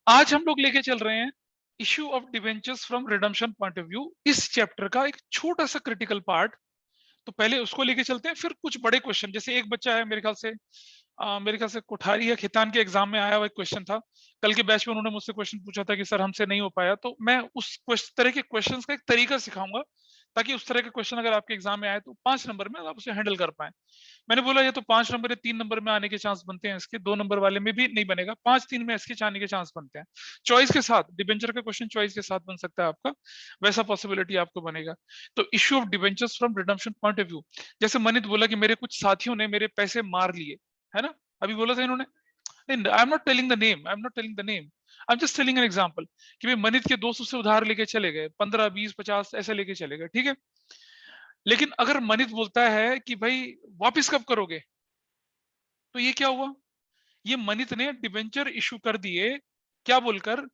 आज हम लोग लेके चल रहे हैं issue of debentures from redemption point of view, इस चैप्टर का एक छोटा सा क्रिटिकल पार्ट। तो पहले उसको लेके चलते हैं, फिर कुछ बड़े क्वेश्चन। जैसे एक बच्चा है मेरे ख्याल से कोठारी या खितान के एग्जाम में आया हुआ एक क्वेश्चन था। कल के बैच में उन्होंने मुझसे क्वेश्चन पूछा था कि सर हमसे नहीं हो पाया, तो मैं उस तरह के क्वेश्चंस का एक तरीका सिखाऊंगा, ताकि उस तरह के क्वेश्चन अगर आपके एग्जाम में आए तो 5 नंबर में आप उसे हैंडल कर पाए। मैंने बोला ये तो 5 नंबर या 3 नंबर में आने के चांस बनते हैं, इसके 2 नंबर वाले में भी नहीं बनेगा, 5-3 में इसके आने के चांस बनते हैं। चॉइस के साथ डिबेंचर का क्वेश्चन चॉइस के साथ बन सकता है आपका, वैसा पॉसिबिलिटी आपको बनेगा। तो issue of debentures from redemption point of view, जैसे मनित बोला कि मेरे कुछ साथियों ने मेरे पैसे मार लिए, है ना, अभी बोला था इन्होंने। I am not telling the name, I am just telling an example कि भाई मनित के दोस्त उससे उधार लेके चले गए, 15, 20, 50 ऐसे लेके चले गए, ठीक है। लेकिन अगर मनित बोलता है कि भाई वापस कब करोगे, तो ये क्या हुआ, ये मनित ने डिबेंचर इशू कर दिए, क्या बोलकर,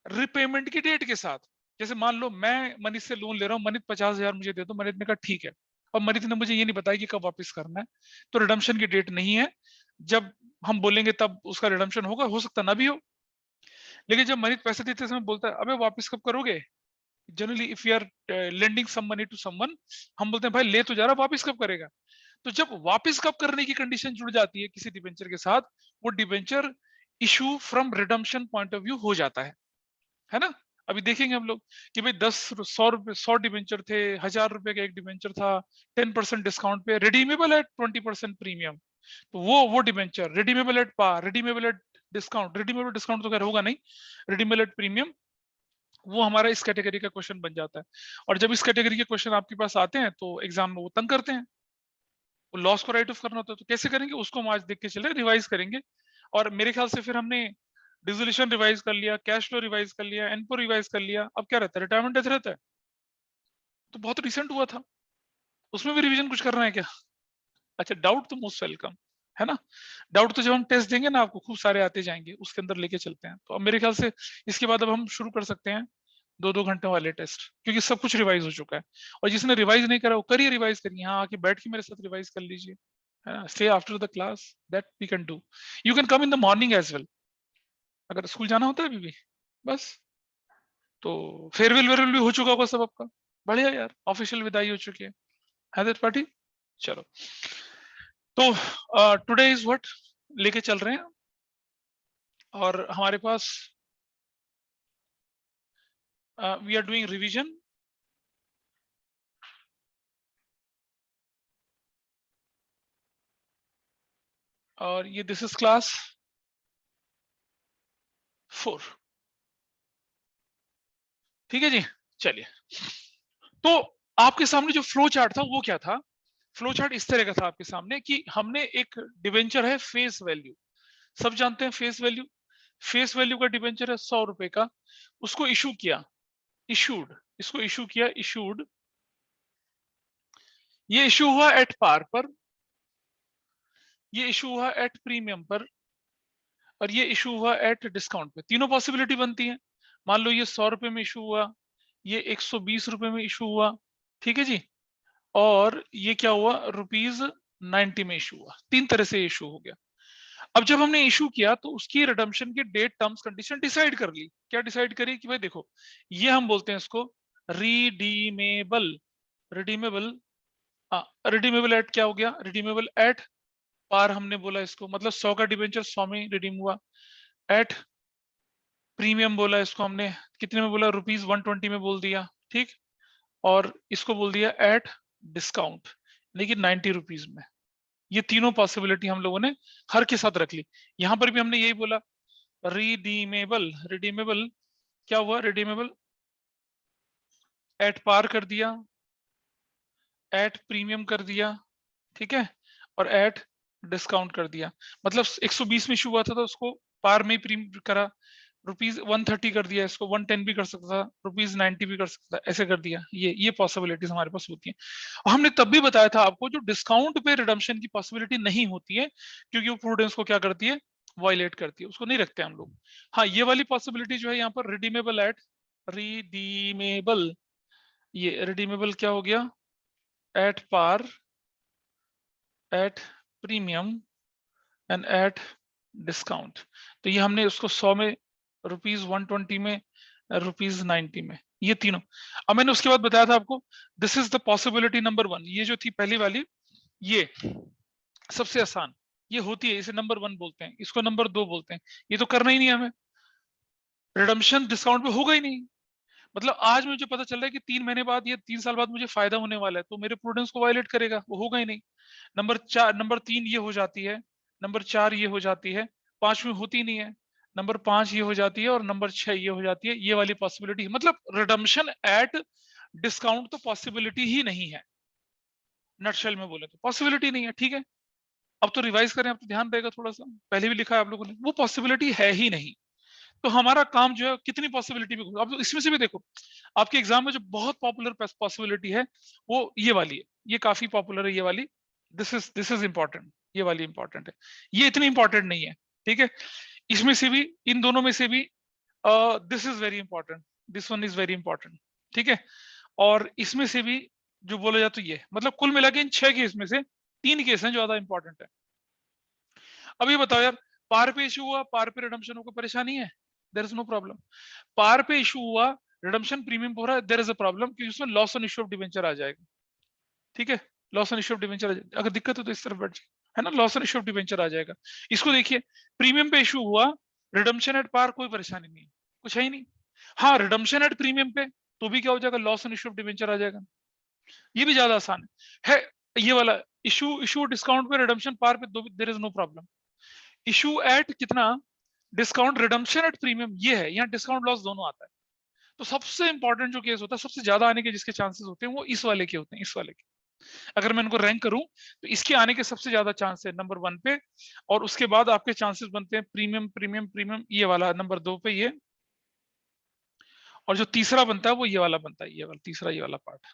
रिपेमेंट की डेट के साथ। जैसे मान लो मैं मनित से लोन ले रहा हूँ, मनित 50,000 मुझे दे दो, मनित ने कहा ठीक है, और मनित ने मुझे ये नहीं बताया कि कब वापस करना है, तो रिडम्पशन की डेट नहीं है। जब हम बोलेंगे तब उसका रिडम्पशन होगा, हो सकता ना भी हो। लेकिन जब मनित पैसे देते समय बोलता है अबे वापस कब करोगे, generally if you are lending some money to someone, हम बोलते हैं भाई ले तो जा रहा, वापस कब करेगा। तो जब वापस कब करने की कंडीशन जुड़ जाती है किसी डिबेंचर के साथ, वो debenture issue from redemption point of view हो जाता है ना। अभी देखेंगे हम लोग कि भाई 10, 100 रुपए 100 डिबेंचर थे, 1,000 रुपए का एक डिबेंचर था, 10% डिस्काउंट पे रिडीमेबल एट 20% प्रीमियम। तो वो debenture redeemable at par, redeemable at discount, redeemable discount तो खैर होगा नहीं, रिडीमेबल एट प्रीमियम, वो हमारा इस कैटेगरी का क्वेश्चन बन जाता है। और जब इस कैटेगरी के क्वेश्चन आपके पास आते हैं तो एग्जाम में वो तंग करते हैं, वो लॉस को राइट ऑफ करना होता है, तो कैसे करेंगे उसको हम आज देख के चले, रिवाइज करेंगे। और मेरे ख्याल से फिर हमने डिसोल्यूशन रिवाइज कर लिया, कैश फ्लो रिवाइज कर लिया, एनपो रिवाइज कर लिया, अब क्या रहता है, रिटायरमेंट डेथ रहता है। तो बहुत रिसेंट हुआ था, उसमें भी रिवीजन कुछ करना है क्या? अच्छा, डाउट तो मोस्ट वेलकम, है ना। डाउट तो जब हम टेस्ट देंगे ना आपको, खूब सारे आते जाएंगे, उसके अंदर लेके चलते हैं। तो अब मेरे ख्याल से इसके बाद अब हम शुरू कर सकते हैं 2-2 घंटे वाले टेस्ट, क्योंकि सब कुछ रिवाइज हो चुका है। और जिसने रिवाइज नहीं करा वो करिए, रिवाइज करिए, यहाँ आके बैठ के मेरे साथ रिवाइज कर लीजिए, है ना। Stay after the class, that we can do. You can come in the morning as well, अगर स्कूल जाना होता है अभी भी, बस। तो फेयरवेल वेयरवेल भी हो चुका होगा सब आपका, बढ़िया यार, ऑफिशियल विदाई हो चुकी है दैट पार्टी। चलो, तो टुडे इज व्हाट लेके चल रहे हैं, और हमारे पास वी आर डूइंग रिवीजन। और ये दिस इज क्लास 4, ठीक है जी। चलिए, तो आपके सामने जो फ्लो चार्ट था वो क्या था, फ्लो चार्ट इस तरह का था आपके सामने कि हमने एक डिवेंचर है फेस वैल्यू, सब जानते हैं फेस वैल्यू, फेस वैल्यू का डिवेंचर है 100 रुपए का, उसको इशू किया, इशूड, इसको इशू किया, इशूड, ये इशू हुआ एट पार पर, ये इशू हुआ एट प्रीमियम पर, और ये इशू हुआ एट डिस्काउंट पे। तीनों पॉसिबिलिटी बनती है। मान लो ये 100 रुपए में इशू हुआ, ये 120 रुपए में इशू हुआ, ठीक है जी, और ये क्या हुआ, रुपीज 90 में इशू हुआ। 3 तरह से इशू हो गया। अब जब हमने इशू किया तो उसकी रिडम्पशन की डेट, टर्म्स, कंडीशन डिसाइड कर ली। क्या डिसाइड करी कि भाई देखो, ये हम बोलते हैं इसको रिडीमेबल, रिडीमेबल, रिडीमेबल एट क्या हो गया, रिडीमेबल एट पार हमने बोला इसको, मतलब 100 का डिबेंचर 100 में रिडीम हुआ। एट प्रीमियम बोला इसको हमने, कितने में बोला, रुपीज 120 में बोल दिया, ठीक। और इसको बोल दिया एट डिस्काउंट, लेकिन 90 रुपीज में। ये तीनों पॉसिबिलिटी हम लोगों ने हर के साथ रख ली। यहां पर भी हमने यही बोला, रिडीमेबल, रिडीमेबल क्या हुआ, रिडीमेबल एट पार कर दिया, एट प्रीमियम कर दिया, ठीक है, और एट डिस्काउंट कर दिया। मतलब 120 में इशू हुआ था तो उसको पार में ही प्रीमियम करा, रुपीज 130 कर दिया, इसको 110 भी कर सकता था, रुपीज 90 भी कर सकता था, ऐसे कर दिया। ये पॉसिबिलिटीज हमारे पास होती हैं। और हमने तब भी बताया था आपको, जो डिस्काउंट पे रिडम्पशन की पॉसिबिलिटी नहीं होती है, क्योंकि वो प्रूडेंस को क्या करती है, वायलेट करती है, उसको नहीं रखते हम लोग। हाँ, ये वाली पॉसिबिलिटी जो है यहाँ पर, रिडीमेबल एट, रिडीमेबल, ये रिडीमेबल क्या हो गया, at par, at premium, and at discount. तो ये हमने उसको 100 में ₹120 में, ₹90 में, ये तीनों। अब मैंने उसके बाद बताया था आपको, this is the possibility number 1, ये जो थी पहली वाली, ये सबसे आसान, ये होती है, इसे नंबर 1 बोलते हैं, इसको नंबर 2 बोलते हैं। ये तो करना ही नहीं हमें, रिडम्पशन डिस्काउंट पे होगा ही नहीं। मतलब आज मुझे पता चल रहा है कि 3 महीने बाद या 3 साल बाद मुझे फायदा होने वाला है, तो मेरे प्रूडेंस को वायलेट करेगा, वो होगा ही नहीं। नंबर 3 ये हो जाती है, नंबर 4 ये हो जाती है, 5 में होती नहीं है, नंबर 5 ये हो जाती है, और नंबर 6 ये हो जाती है, ये वाली पॉसिबिलिटी। मतलब रिडम्पशन एट डिस्काउंट तो पॉसिबिलिटी ही नहीं है, नटशेल में बोले तो पॉसिबिलिटी नहीं है, ठीक है। अब तो रिवाइज करें, अब तो ध्यान रहेगा थोड़ा सा, पहले भी लिखा है आप लोगों ने, वो पॉसिबिलिटी है ही नहीं। तो हमारा काम जो है कितनी पॉसिबिलिटी भी, अब इसमें से भी देखो, आपके एग्जाम में जो बहुत पॉपुलर पॉसिबिलिटी है वो ये वाली है, ये काफी पॉपुलर है, ये वाली, दिस इज इंपॉर्टेंट, ये वाली इंपॉर्टेंट है, ये इतनी इंपॉर्टेंट नहीं है, ठीक है। इसमें से भी, इन दोनों में से भी, this is very important, this one is very important, ठीक है। और इसमें से भी जो बोला जाए तो ये, मतलब कुल मिला के इन 6 केस में से 3 केस हैं जो ज्यादा इंपॉर्टेंट है। अब ये बताओ यार, पार पे इशू हुआ, पार पे रिडम्पशन हो, कोई परेशानी है? There is no problem. Par पे इशू हुआ, रिडम्पशन प्रीमियम हो रहा है, देयर इज अ प्रॉब्लम, क्योंकि उसमें loss on issue of debenture आ जाएगा, ठीक है। Loss on issue of debenture, अगर दिक्कत हो तो इस तरफ बैठ जाए, है ना, loss on issue of debenture आ जाएगा। इसको देखिए, प्रीमियम पे इशू हुआ, रिडम्पशन एट पार, कोई परेशानी नहीं, कुछ है ही नहीं। हाँ, रिडम्पशन एट प्रीमियम पे तो भी क्या हो जाएगा, loss on issue of debenture आ जाएगा, ये भी ज्यादा आसान है। ये वाला इशू डिस्काउंट पे, रिडम्पशन पार पे, there is no problem. Issue at कितना, डिस्काउंट रिडम्पशन एट प्रीमियम, ये है, यहाँ डिस्काउंट लॉस दोनों आता है। तो सबसे इंपॉर्टेंट जो केस होता है, सबसे ज्यादा आने के जिसके चांसेस होते हैं, वो इस वाले के होते हैं, इस वाले के। अगर मैं इनको रैंक करूं तो इसके आने के सबसे ज्यादा चांस है नंबर 1 पे, और उसके बाद आपके चांसेस बनते हैं प्रीमियम प्रीमियम प्रीमियम, ये वाला नंबर 2 पे ये, और जो तीसरा बनता है वो ये वाला बनता है, ये वाला तीसरा, ये वाला पार्ट।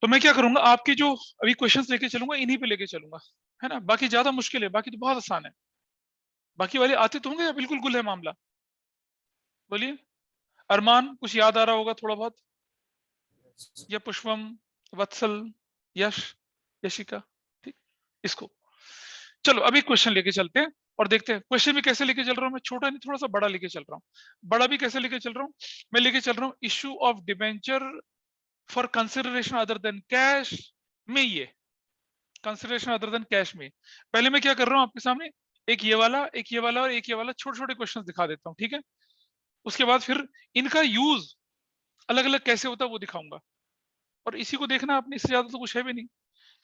तो मैं क्या करूंगा, आपके जो अभी क्वेश्चंस लेके चलूंगा, इन्हीं पे लेके चलूंगा, है ना। बाकी ज्यादा मुश्किल है, बाकी तो बहुत आसान है। बाकी वाले आते तो होंगे या बिल्कुल गुल है मामला? बोलिए। अरमान, कुछ याद आ रहा होगा थोड़ा बहुत, या पुष्पम, वत्सल, यश, यशिका, ठीक। इसको चलो अभी क्वेश्चन लेके चलते हैं और देखते हैं क्वेश्चन भी कैसे लेके चल रहा हूँ मैं, छोटा नहीं, थोड़ा सा बड़ा लेके चल रहा हूँ। बड़ा भी कैसे लेके चल रहा हूँ, मैं लेके चल रहा हूँ issue of debenture for consideration other than cash में, ये कंसिडरेशन अदर देन कैश में। पहले मैं क्या कर रहा हूँ आपके सामने, एक ये वाला, एक ये वाला, और एक ये वाला, छोटे छोटे क्वेश्चन दिखा देता हूँ, ठीक है। उसके बाद फिर इनका यूज अलग अलग कैसे होता है वो दिखाऊंगा, और इसी को देखना आपने, इससे ज्यादा तो कुछ है भी नहीं।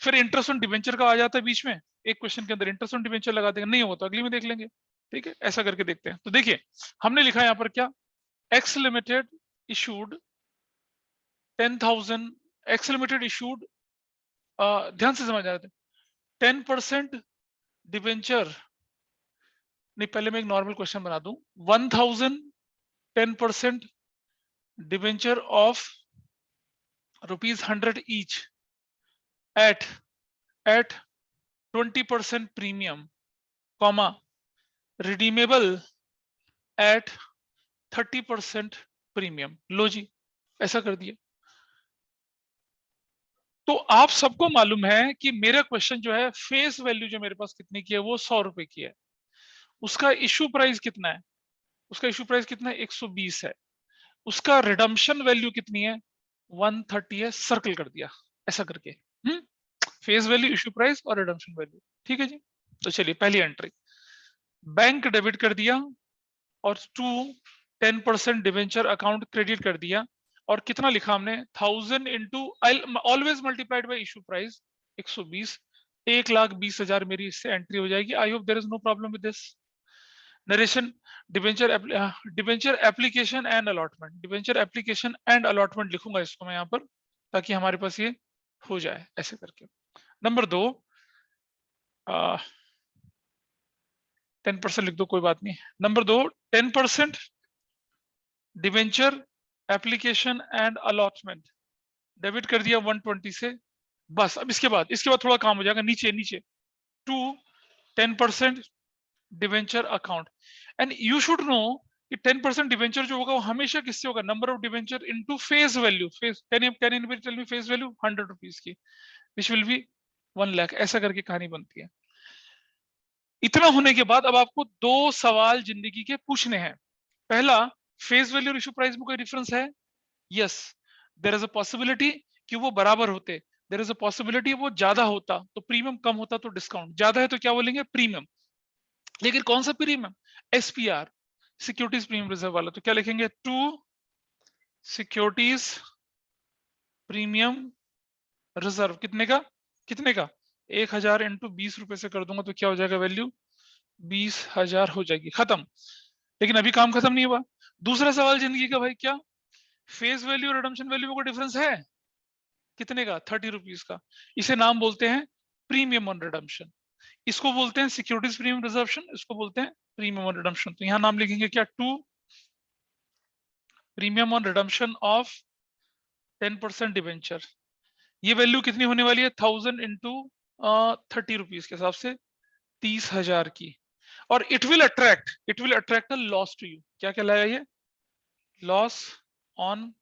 फिर इंटरेस्ट ऑन डिवेंचर का आ जाता है बीच में, एक क्वेश्चन के अंदर इंटरेस्ट ऑन डिवेंचर लगा देंगे, नहीं होता अगली में देख लेंगे, ठीक है। ऐसा करके देखते हैं। तो देखिए, हमने लिखा है यहाँ पर क्या, x limited issued 10,000, x limited issued, ध्यान से समझ आ रहे थे, 10% डिवेंचर, नहीं पहले मैं एक नॉर्मल क्वेश्चन बना दूं, 1,000 10% debenture of ₹100 each at 20% premium, comma, redeemable at 30% premium. लो जी, ऐसा कर दिया। तो आप सबको मालूम है कि मेरा क्वेश्चन जो है, फेस वैल्यू जो मेरे पास कितनी की है, वो 100 रुपए की है। उसका इशू प्राइस कितना है, उसका इशू प्राइस कितना है, 120 है। उसका रिडम्पशन वैल्यू कितनी है, 130 है, सर्कल कर दिया ऐसा करके। फेस वैल्यू, इशू प्राइस और रिडम्पशन वैल्यू, ठीक है जी। तो चलिए पहली एंट्री, बैंक डेबिट कर दिया, और टू 10% डिवेंचर अकाउंट क्रेडिट कर दिया, और कितना लिखा हमने, 1000 into, always multiplied by issue price 120, 1,20,000 मेरी इससे एंट्री हो जाएगी। I hope there is no problem with this narration. Debenture application and allotment, debenture application and allotment लिखूंगा इसको मैं यहाँ पर, ताकि हमारे पास ये हो जाए ऐसे करके। नंबर 2, 10% लिख दो, कोई बात नहीं। Number 2, 10% debenture application and allotment, debit कर दिया 120 से। बस अब इसके बाद थोड़ा काम हो जाएगा, नीचे नीचे, to 10% debenture account. And you should know कि 10% डिवेंचर जो होगा वो हमेशा किससे होगा, number of debenture into face value. Face, can anybody tell me face value 100 rupees की, विच विल बी 1 लाख, ऐसा करके कहानी बनती है। इतना होने के बाद अब आपको दो सवाल जिंदगी के पूछने हैं। पहला, फेस वैल्यू और इशू प्राइस में कोई डिफरेंस है? Yes, there is a possibility कि वो बराबर होते, देयर इज अ पॉसिबिलिटी वो ज्यादा होता तो प्रीमियम, कम होता तो डिस्काउंट, ज्यादा है तो क्या बोलेंगे? प्रीमियम। लेकिन कौन सा premium? SPR, securities premium reserve वाला। तो क्या लिखेंगे? To securities premium reserve. कितने का? 1000 इंटू 20 रुपए से कर दूंगा तो क्या हो जाएगा वैल्यू? 20,000 हो जाएगी, खत्म। लेकिन अभी काम खत्म नहीं हुआ। दूसरा सवाल जिंदगी का भाई, क्या फेस वैल्यू और रिडम्पशन वैल्यू में कोई डिफरेंस है? कितने का? 30 रुपीज का। इसे नाम बोलते हैं प्रीमियम ऑन रिडम्पशन। इसको बोलते हैं सिक्योरिटीज प्रीमियम रिजर्वेशन, इसको बोलते हैं प्रीमियम ऑन रिडम्पशन। तो यहां नाम लिखेंगे क्या? To premium on redemption of 10% debenture. ये वैल्यू कितनी होने वाली है? 1000 इंटू 30 रुपीज के हिसाब से 30,000 की। और it will attract a loss to you. क्या कहलाया ये? Loss on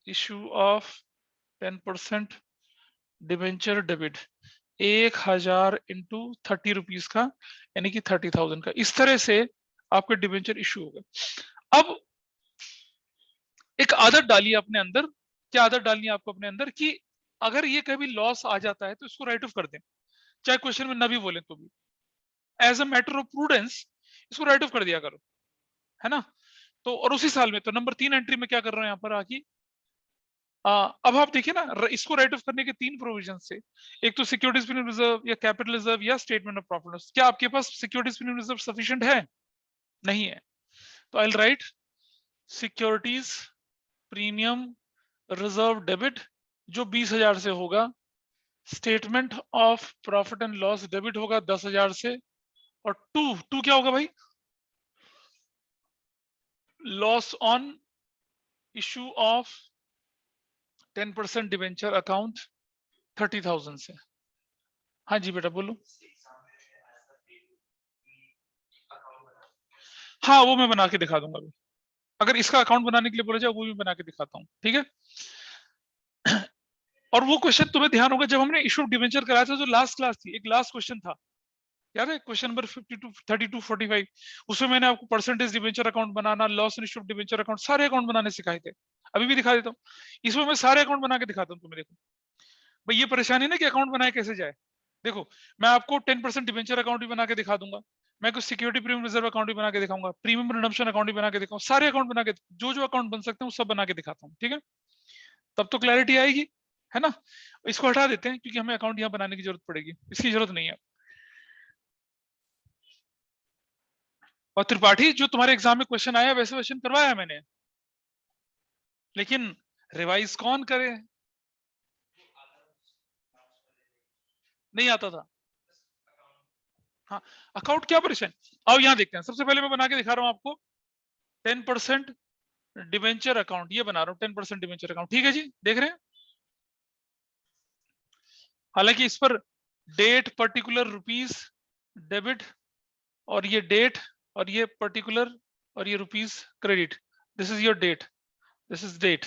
issue of 10% debenture debit. 1000 into 30 rupees का, यानी कि 30,000 का। इस तरह से आपके डिवेंचर इशू होगा। अब एक आदत डालिए अपने अंदर। क्या आदत डालनी है आपको अपने अंदर? कि अगर ये कभी लॉस आ जाता है तो इसको राइट ऑफ कर दें, चाहे क्वेश्चन में ना भी बोले तो भी। As a matter of prudence इसको राइट ऑफ कर दिया करो, है ना? तो और उसी साल में तो नंबर 3 एंट्री में क्या कर रहे हैं यहाँ पर आके, अब आप देखिए ना, इसको राइट ऑफ करने के 3 प्रोविजन से। एक तो सिक्योरिटीज प्रीमियम रिजर्व या कैपिटल रिजर्व या स्टेटमेंट ऑफ प्रॉफिट लॉस। क्या आपके पास सिक्योरिटीज प्रीमियम रिजर्व सफिशिएंट है? नहीं है। तो I will write securities premium reserve debit, जो 20,000 से होगा। Statement of profit and loss debit होगा 10,000 से। और टू क्या होगा भाई? Loss on issue of 10% debenture account 30,000 से। हाँ जी बेटा बोलो। हाँ वो मैं बना के दिखा दूंगा अभी। अगर इसका अकाउंट बनाने के लिए बोला जाए वो भी बना के दिखाता हूँ, ठीक है। और वो क्वेश्चन तुम्हें ध्यान होगा, जब हमने इशू डिवेंचर कराया था जो लास्ट क्लास थी, एक लास्ट क्वेश्चन था, याद है? Question number 52 32 45। उसमें मैंने आपको percentage debenture account banana, loss in issue debenture account, सारे अकाउंट बनाने सिखाए थे। अभी भी दिखा देता हूँ। इसमें मैं सारे अकाउंट बना के दिखाता हूँ तुम्हें। देखो भाई, ये परेशानी ना कि अकाउंट बनाए कैसे जाए। देखो, मैं आपको 10% डिवेंचर अकाउंट भी बना के दिखा दूंगा, मैं कुछ सिक्योरिटी प्रीमियम रिजर्व अकाउंट भी बना के दिखाऊंगा, प्रीमियम रिडम्पशन अकाउंट भी बना के दिखाऊंगा, सारे अकाउंट बना के, जो जो अकाउंट बन सकते हैं वो सब बना के दिखाता हूँ, ठीक है। तब तो क्लैरिटी आएगी, है ना। इसको हटा देते हैं क्योंकि हमें अकाउंट यहाँ बनाने की जरूरत पड़ेगी, इसकी जरूरत नहीं है। और त्रिपाठी, जो तुम्हारे एग्जाम में क्वेश्चन आया वैसे क्वेश्चन करवाया मैंने, लेकिन रिवाइज कौन करे? नहीं आता था। हाँ, अकाउंट क्या परेशान। आओ यहाँ देखते हैं। सबसे पहले मैं बना के दिखा रहा हूँ आपको 10% डिवेंचर अकाउंट। ये बना रहा हूँ 10% डिवेंचर अकाउंट, ठीक है जी, देख रहे हैं। हालांकि इस पर डेट पर्टिकुलर रुपीस डेबिट, और ये डेट, और ये पर्टिकुलर, और ये rupees credit. This is your date, this is date,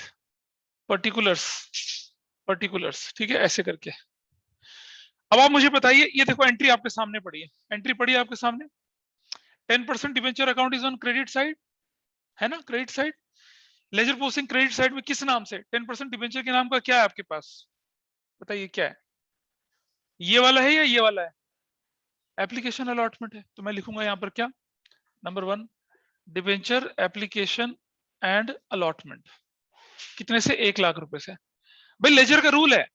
particulars, particulars, ठीक है, ऐसे करके। अब आप मुझे बताइए, ये देखो एंट्री आपके सामने पड़ी है, एंट्री पड़ी है आपके सामने। 10% debenture account is on credit side, है ना, credit side. Ledger posting credit side में किस नाम से? 10% डिवेंचर के नाम का क्या है आपके पास? बताइए क्या है? ये वाला है या ये वाला है? एप्लीकेशन अलॉटमेंट है। तो मैं लिखूंगा यहाँ पर क्या? Number 1, debenture application and allotment. कितने से? 1,00,000 रुपए से। भाई लेजर का रूल है,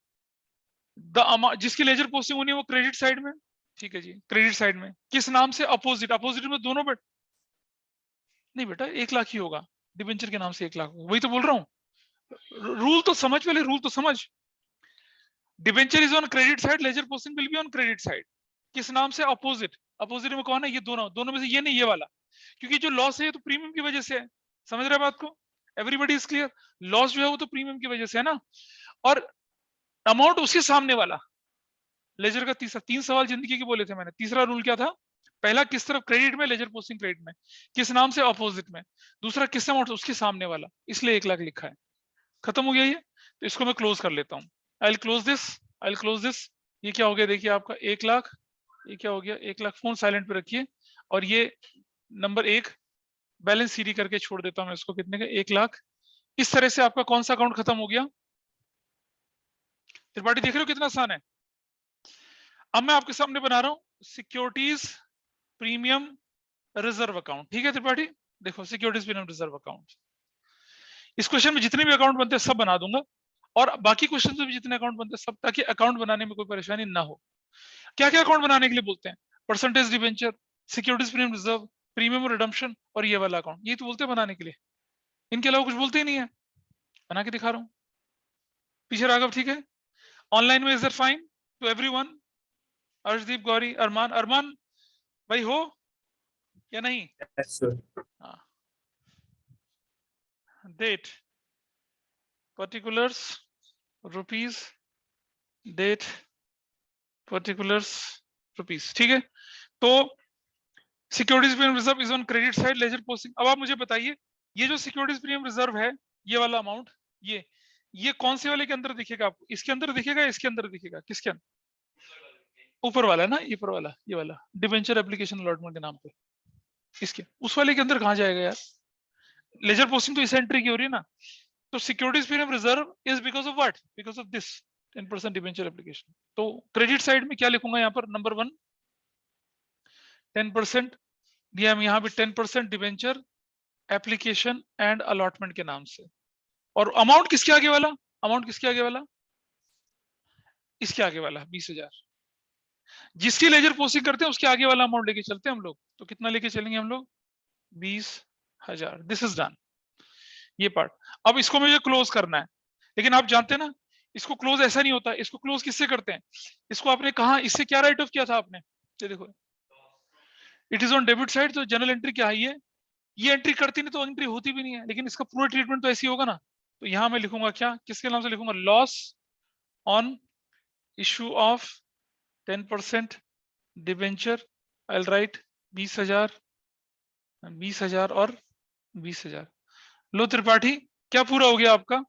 द अमाउंट जिसकी लेजर पोस्टिंग होनी है वो क्रेडिट साइड में, ठीक है जी, क्रेडिट साइड में। किस नाम से? अपोजिट, अपोजिट में दोनों बेट नहीं बेटा, 1,00,000 ही होगा। डिवेंचर के नाम से 1,00,000 होगा, वही तो बोल रहा हूँ। रूल तो समझ, पहले रूल तो समझ। Debenture is on credit side, ledger posting will be on credit side. किस नाम से? अपोजिट। अपोजिट में कौन है? ये दोनों, दोनों में से ये नहीं, ये वाला। क्योंकि जो लॉस है ये तो प्रीमियम की वजह से है। समझ रहे बात को? Everybody is clear? लॉस जो है वो तो प्रीमियम की वजह से है ना। और अमाउंट उसके सामने वाला। लेजर का तीसरा, 3 सवाल जिंदगी के बोले थे मैंने। तीसरा रूल क्या था? पहला किस तरफ? क्रेडिट में, लेजर पोस्टिंग क्रेडिट में। किस नाम से? अपोजिट में। दूसरा किस अमाउंट? उसके सामने वाला, इसलिए 1,00,000 लिखा है। खत्म हो गया ये। तो इसको मैं क्लोज कर लेता हूँ। I will close this, I will close this. ये क्या हो गया देखिए आपका 1,00,000 ये क्या हो गया, 1 लाख, फोन साइलेंट पे रखिए, और ये नंबर 1 बैलेंस सीडी करके छोड़ देता हूं मैं इसको, कितने का, 1 लाख। इस तरह से आपका कौन सा अकाउंट खत्म हो गया? त्रिपाठी देख रहे हो कितना आसान है। अब मैं आपके सामने बना रहा हूं सिक्योरिटीज प्रीमियम रिजर्व अकाउंट, ठीक है त्रिपाठी? देखो सिक्योरिटीज प्रीमियम रिजर्व अकाउंट, इस क्वेश्चन में जितने भी अकाउंट बनते हैं सब बना दूंगा, और बाकी क्वेश्चन में भी जितने अकाउंट बनते हैं सब, ताकि अकाउंट बनाने में कोई परेशानी ना हो। क्या क्या अकाउंट बनाने के लिए बोलते हैं? Percentage debenture, securities premium reserve, premium redemption, और ये वाला अकाउंट, ये तो बोलते हैं बनाने के लिए। इनके अलावा कुछ बोलते ही नहीं है। बना के दिखा रहा हूँ। पीछे राघव ठीक है? ऑनलाइन में is that fine to everyone? Arshdeep, Gauri, Arman, Arman भाई हो या नहीं? Yes, sir. हाँ। Date, particulars, rupees, date, particulars, rupees, ठीक है? तो securities premium reserve is on credit side, ledger posting. अब आप मुझे बताइए, ये जो सिक्योरिटीज प्रीमियम रिजर्व है, ये वाला अमाउंट, ये कौन से वाले के अंदर दिखेगा आपको? इसके अंदर दिखेगा, इसके अंदर दिखेगा? किसके अंदर? ऊपर वाला है ना, ऊपर वाला, ये वाला डिबेंचर एप्लीकेशन अलॉटमेंट के नाम पे, इसके उस वाले के अंदर कहाँ जाएगा यार? लेजर पोस्टिंग तो इस एंट्री की हो रही है ना। तो securities premium reserve is because of what? Because of this 10% debenture application. तो क्रेडिट साइड में क्या लिखूंगा यहाँ पर? नंबर 1 10% दिया हम यहाँ पे, 10% डिबेंचर एप्लीकेशन एंड अलॉटमेंट के नाम से। और अमाउंट किसके आगे वाला? अमाउंट किसके आगे वाला? इसके आगे वाला 20,000। जिसकी लेजर पोस्टिंग करते हैं उसके आगे वाला अमाउंट लेके चलते हैं हम लोग। तो कितना लेके चलेंगे हम लोग? 20,000। दिस इज डन, ये पार्ट। अब इसको मुझे क्लोज करना है, लेकिन आप जानते हैं ना, इसको क्लोज ऐसा नहीं होता। इसको क्लोज किससे करते हैं? इसको आपने कहा, इससे क्या राइट ऑफ किया था आपने? ये देखो, it is on debit side, तो जनरल एंट्री क्या है? ये एंट्री करती नहीं तो एंट्री होती भी नहीं है, लेकिन इसका पूरा ट्रीटमेंट तो ऐसी होगा ना। तो यहां मैं लिखूंगा क्या, किसके नाम से लिखूंगा? Loss on issue of 10% debenture. I right 20,000, 20,000 और 20,000। लो त्रिपाठी, क्या पूरा हो गया आपका?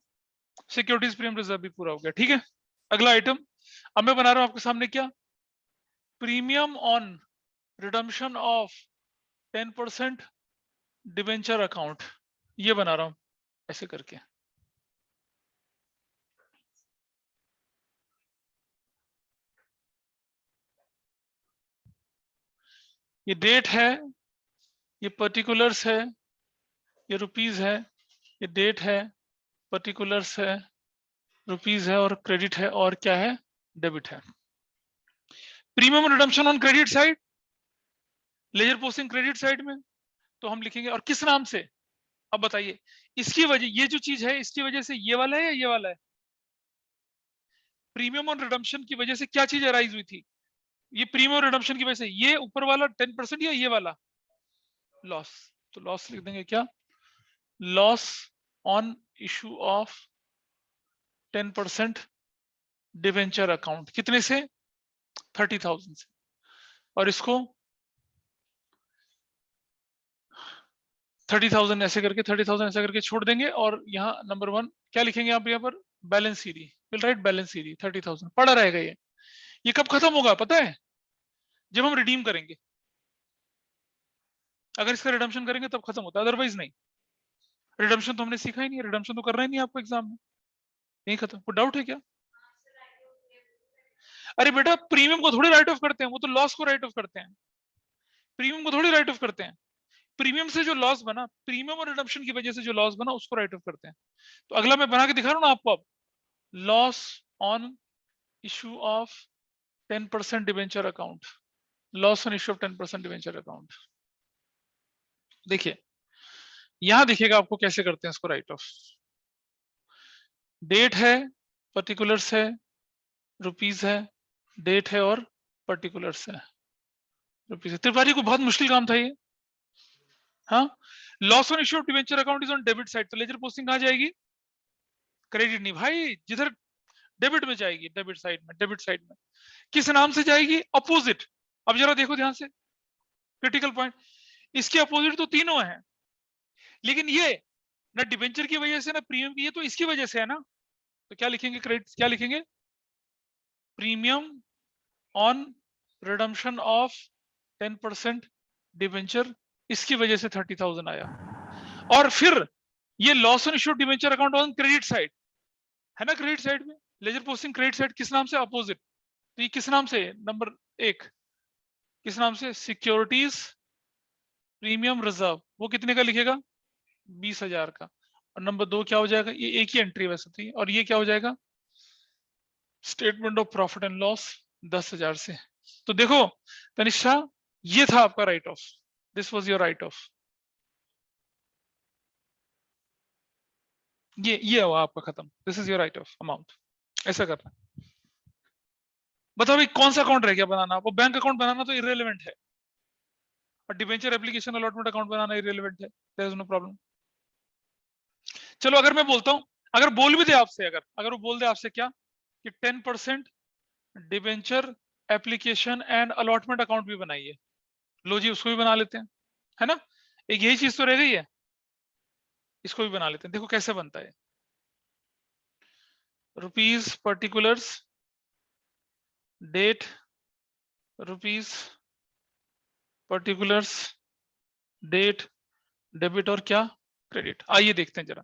सिक्योरिटीज प्रीमियम रिजर्व भी पूरा हो गया, ठीक है? अगला आइटम अब मैं बना रहा हूं आपके सामने, क्या? Premium on redemption of 10% debenture account, ये बना रहा हूं ऐसे करके। ये डेट है, ये पर्टिकुलर्स है, ये रुपीज है, ये डेट है, पर्टिकुलर्स है, रुपीज है, और क्रेडिट है, और क्या है? डेबिट है। Premium redemption on credit side, ledger posting credit side में, तो हम लिखेंगे, और किस नाम से? अब बताइए, इसकी वजह, ये जो चीज है इसकी वजह से ये वाला है या ये वाला है? प्रीमियम ऑन रिडम्पशन की वजह से क्या चीज अराइज हुई थी? ये प्रीमियम रिडम्पशन की वजह से ये ऊपर वाला 10% या ये वाला? लॉस। तो लॉस लिख देंगे क्या? Loss on issue of 10% debenture account, कितने से? 30,000 से। और इसको 30,000 ऐसे करके, 30,000 ऐसे करके छोड़ देंगे, और यहाँ नंबर 1 क्या लिखेंगे आप यहाँ पर? Balance CD, will write balance CD 30,000 पड़ा रहेगा। ये कब खत्म होगा पता है? जब हम रिडीम करेंगे। अगर इसका रिडम्पशन करेंगे तब खत्म होता है, अदरवाइज नहीं। रिडम्पशन तो हमने सीखा ही नहीं है, रिडम्पशन तो करना ही नहीं आपको एग्जाम में। नहीं खत्म, कोई डाउट है क्या? अरे बेटा, प्रीमियम को थोड़ी राइट ऑफ करते हैं, वो तो लॉस को राइट ऑफ करते हैं। प्रीमियम को थोड़ी राइट ऑफ करते हैं। प्रीमियम से जो लॉस बना, प्रीमियम और रिडम्पशन की वजह से जो लॉस बना, उसको राइट ऑफ करते हैं। तो अगला मैं बना के दिखा रहा हूँ ना आपको, अब loss on issue of 10% debenture account, loss on issue of 10% debenture account. देखिए यहां दिखेगा आपको कैसे करते हैं इसको राइट ऑफ। डेट है, पर्टिकुलर्स है, रुपीज है, डेट है, और पर्टिकुलर्स है, रुपीज है। त्रिपाठी को बहुत मुश्किल काम था ये। हाँ, loss on issue of debenture account is on debit side, तो लेजर पोस्टिंग कहाँ जाएगी? क्रेडिट नहीं भाई, जिधर डेबिट में जाएगी, डेबिट साइड में, डेबिट साइड में। किस नाम से जाएगी? अपोजिट। अब जरा देखो ध्यान से, क्रिटिकल पॉइंट, इसके अपोजिट तो तीनों हैं, लेकिन ये ना डिबेंचर की वजह से ना प्रीमियम की, ये तो इसकी वजह से है ना। तो क्या लिखेंगे? क्रेडिट क्या लिखेंगे? Premium on redemption of 10% debenture, इसकी वजह से 30,000 आया। और फिर ये loss on issued debenture account on credit side है ना, क्रेडिट साइड में लेजर पोस्टिंग क्रेडिट साइड किस नाम से, अपोजिट। तो ये किस नाम से, नंबर 1 किस नाम से, सिक्योरिटीज प्रीमियम रिजर्व, वो कितने का लिखेगा, 20,000 का। और नंबर 2 क्या हो जाएगा, ये एक ही एंट्री वैसे थी, और ये क्या हो जाएगा, statement of profit and loss 10,000 से। तो देखो तनिष्ठा, ये था आपका right of, this was your right of, ये हुआ आपका खत्म, this is your right of amount. ऐसा करना, बताओ भाई कौन सा अकाउंट रह गया बनाना, वो बैंक अकाउंट बनाना तो इररिलेवेंट है, और डिवेंचर एप्लीकेशन अलॉटमेंट अकाउंट बनाना इररिलेवेंट है, देयर इज नो प्रॉब्लम। चलो अगर मैं बोलता हूं, अगर बोल भी दे आपसे, अगर वो बोल दे आपसे क्या कि 10% debenture application and allotment account भी बनाइए, लो जी उसको भी बना लेते हैं, है ना, एक यही चीज तो रह गई है, इसको भी बना लेते हैं। देखो कैसे बनता है, rupees particulars date, rupees particulars date, debit और क्या, क्रेडिट। आइए देखते हैं जरा।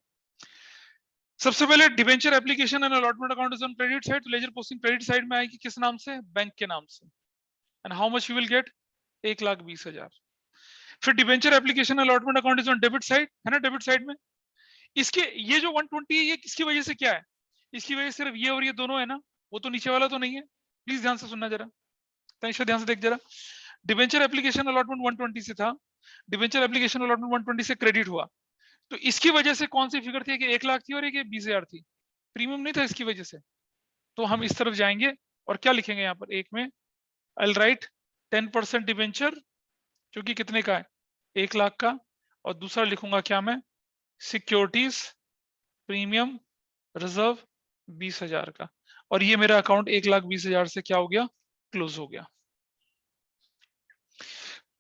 सबसे पहले debenture application and allotment account is on credit side, ledger posting credit side में आएगी, किस नाम से, बैंक के नाम से। And how much you will get, 1,20,000। फिर debenture application allotment account is on debit side, है ना, डेबिट साइड में। इसके ये जो 120 है, ये किसकी वजह से क्या है, इसकी वजह से सिर्फ ये और ये दोनों है ना, वो तो नीचे वाला तो नहीं है। प्लीज ध्यान से सुनना जरा, तनिष्ठा ध्यान से देख जरा। डिवेंचर एप्लीकेशन अलॉटमेंट 120 से था, डिवेंचर एप्लीकेशन अलॉटमेंट 120 से क्रेडिट हुआ, तो इसकी वजह से कौन सी फिगर थी, कि 1,00,000 थी और एक 20,000 थी, प्रीमियम नहीं था इसकी वजह से। तो हम इस तरफ जाएंगे और क्या लिखेंगे यहाँ पर, एक में आई राइट 10% डिवेंचर जो कि कितने का है, 1,00,000 का, और दूसरा लिखूंगा क्या मैं, सिक्योरिटीज प्रीमियम रिजर्व 20,000 का, और ये मेरा अकाउंट 1,20,000 से क्या हो गया, क्लोज हो गया।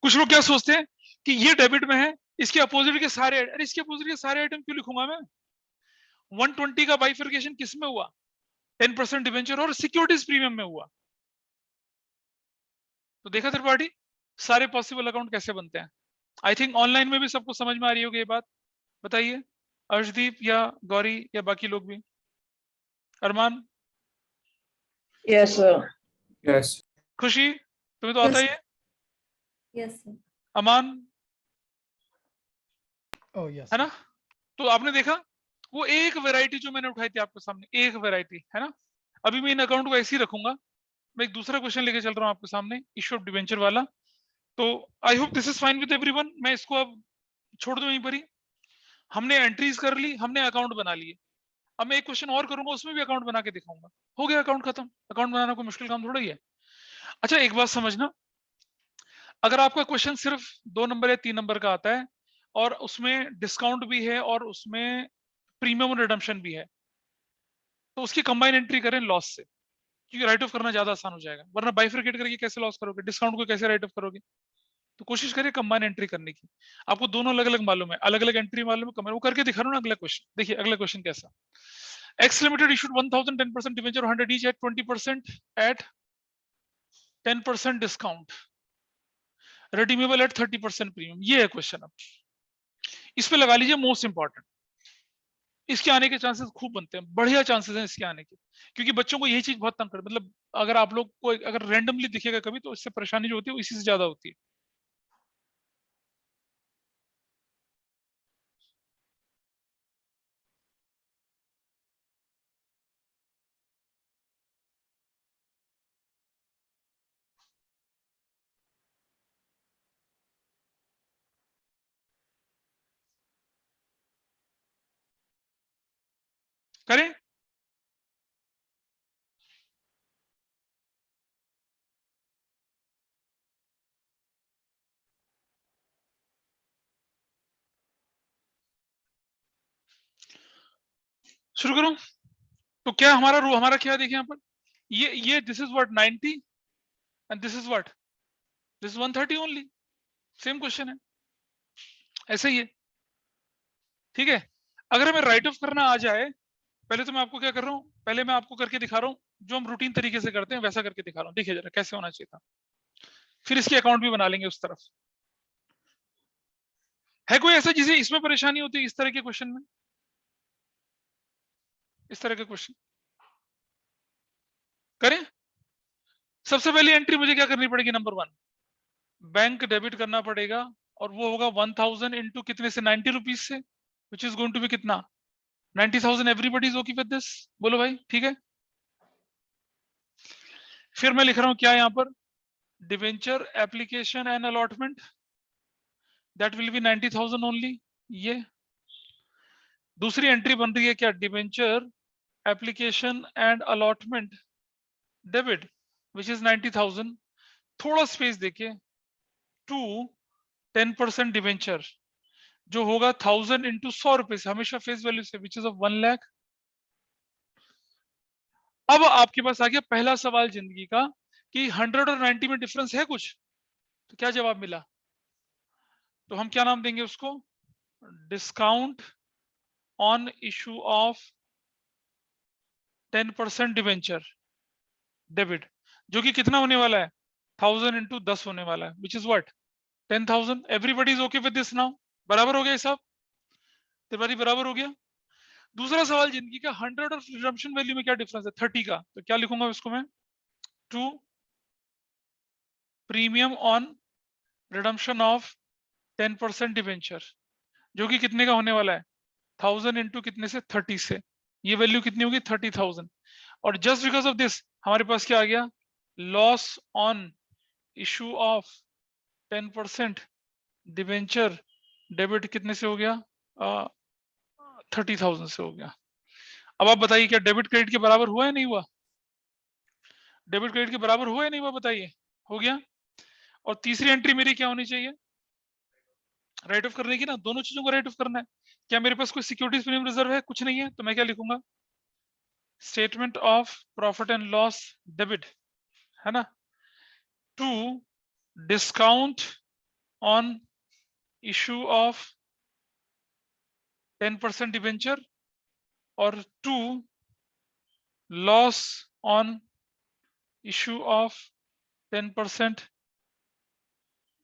कुछ लोग क्या सोचते हैं कि ये डेबिट में है, इसके अपोजिट के सारे, अरे इसके अपोजिट के सारे आइटम क्यों लिखूंगा मैं, 120 का बाइफिकेशन किस में हुआ, 10% डिवेंचर और सिक्योरिटीज प्रीमियम में हुआ। तो देखा त्रिपाठी, सारे पॉसिबल अकाउंट कैसे बनते हैं। आई थिंक ऑनलाइन में भी सबको समझ में आ रही होगी ये बात, बताइए अर्शदीप या गौरी या बाकी लोग भी, अरमान, Yes, sir. Yes. खुशी तुम्हें तो आता ही है, Yes, sir. अमान, Oh, yes. है ना। तो आपने देखा वो एक वैरायटी जो मैंने उठाई थी आपके सामने, एक वैरायटी है ना। अभी मैं इन अकाउंट को ऐसे ही रखूंगा, मैं एक दूसरा क्वेश्चन लेके चल रहा हूँ आपके सामने, इश्यू ऑफ डिवेंचर वाला। तो I hope this is fine with everyone, मैं इसको अब छोड़ दूं यहीं पर ही। हमने एंट्रीज कर ली, हमने अकाउंट बना लिए, अब मैं एक क्वेश्चन और करूंगा, उसमें भी अकाउंट बना के दिखाऊंगा, हो गया अकाउंट खत्म। अकाउंट बनाना कोई मुश्किल काम थोड़ा ही है। अच्छा एक बात समझना, अगर आपका क्वेश्चन सिर्फ 2 नंबर या 3 नंबर का आता है और उसमें डिस्काउंट भी है और उसमें प्रीमियम रिडम्पशन भी है, तो उसकी कंबाइन एंट्री करें लॉस से, क्योंकि राइट ऑफ करना ज्यादा आसान हो जाएगा। वरना बाइफरकेट करके कैसे लॉस करोगे, डिस्काउंट को कैसे राइट ऑफ करोगे। तो कोशिश करिए कंबाइन एंट्री करने की। आपको दोनों अलग अलग मालूम है, अलग अलग एंट्री मालूम है, कंबाइन वो करके दिखा रहा हूं ना। अगला क्वेश्चन देखिए, अगला क्वेश्चन कैसा, X limited issued 1,000 10% debenture 100 each at 20% at 10% discount, redeemable at 30% premium. ये है क्वेश्चन। अब इस पे लगा लीजिए मोस्ट इंपॉर्टेंट, इसके आने के चांसेस खूब बनते हैं, बढ़िया चांसेस हैं इसके आने के, क्योंकि बच्चों को यही चीज बहुत तंग करती है। मतलब अगर आप लोग को अगर रैंडमली दिखेगा कभी, तो इससे परेशानी जो होती है वो इसी से ज्यादा होती है। करें, शुरू करूं। तो क्या हमारा हमारा क्या देखिए यहाँ पर, ये this is what 90 and this is what, this 130 only, same question है, ऐसे ही है। ठीक है, अगर हमें राइट ऑफ करना आ जाए, पहले तो मैं आपको क्या कर रहा हूँ, पहले मैं आपको करके दिखा रहा हूँ जो हम रूटीन तरीके से करते हैं, वैसा करके दिखा रहा हूँ। देखिए जरा कैसे होना चाहिए था। फिर इसके अकाउंट भी बना लेंगे उस तरफ। है कोई ऐसा जिसे इसमें परेशानी होती है इस तरह के क्वेश्चन में? इस तरह के क्वेश्चन करें। सबसे पहली एंट्री मुझे क्या करनी पड़ेगी? नंबर 1, बैंक डेबिट करना पड़ेगा, और वो होगा 1000 इंटू कितने से? 90 रुपीज से, which is going to be कितना? 90,000। Everybody is okay with this? बोलो भाई, ठीक है। फिर मैं लिख रहा हूं क्या यहां पर? Debenture application and allotment, that will B 90,000 only. ये दूसरी एंट्री बन रही है क्या? Debenture application and allotment debit, which is 90,000। थोड़ा स्पेस देके, टू 10% डिवेंचर, जो होगा 1000 इंटू 100 रुपए से, हमेशा फेस वैल्यू से, विच इज ऑफ 1 लाख। अब आपके पास आ गया पहला सवाल जिंदगी का कि 100 और 90 में डिफरेंस है कुछ? तो क्या जवाब मिला? तो हम क्या नाम देंगे उसको? Discount on issue of 10% debenture debit, जो कि कितना होने वाला है? 1000 इंटू 10 होने वाला है, which is what? 10,000। Everybody is okay with this now? बराबर हो गया सब? तिवारी बराबर हो गया। दूसरा सवाल जिंदगी का, 100 और रिडम्पशन वैल्यू में क्या डिफरेंस है? 30 का। तो क्या लिखूंगा इसको मैं? To premium on redemption of 10% debenture, जो कि कितने का होने वाला है? 1000 इंटू कितने से? 30 से। ये वैल्यू कितनी होगी? 30,000। और जस्ट बिकॉज ऑफ दिस हमारे पास क्या आ गया? Loss on issue of 10% debenture debit कितने से हो गया? 30,000 से हो गया। अब आप बताइए, क्या डेबिट क्रेडिट के बराबर हुआ या नहीं हुआ? डेबिट क्रेडिट के बराबर हुआ या नहीं हुआ? बताइए। हो गया। और तीसरी एंट्री मेरी क्या होनी चाहिए? राइट ऑफ करने की ना, दोनों चीजों को राइट ऑफ करना है। क्या मेरे पास कोई सिक्योरिटीज प्रीमियम रिजर्व है? कुछ नहीं है, तो मैं क्या लिखूंगा? Statement of profit and loss debit, है ना, to discount on issue of 10% debenture, और to loss on issue of 10%